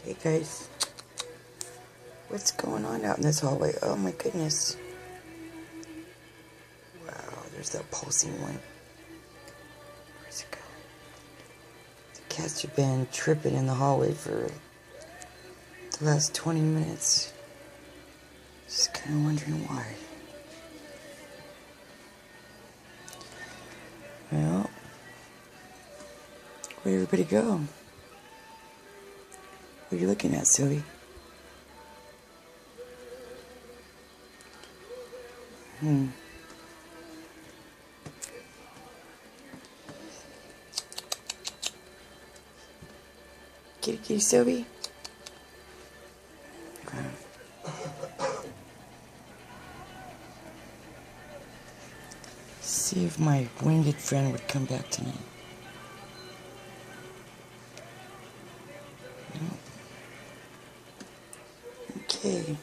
Hey guys, what's going on out in this hallway? Oh my goodness. Wow, there's that pulsing one. Where's it going? The cats have been tripping in the hallway for the last 20 minutes. Just kind of wondering why. Well, where'd everybody go? What are you looking at, Sylvie? Kitty, kitty, Sylvie? Okay. See if my winged friend would come back tonight. No. Okay.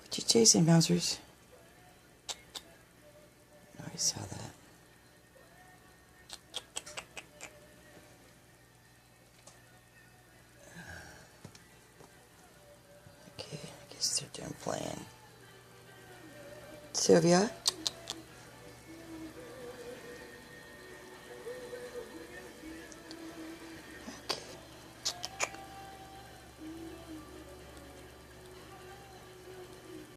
What you chasing, bouncers? Oh, I saw that. Okay, I guess they're done playing. Sylvia?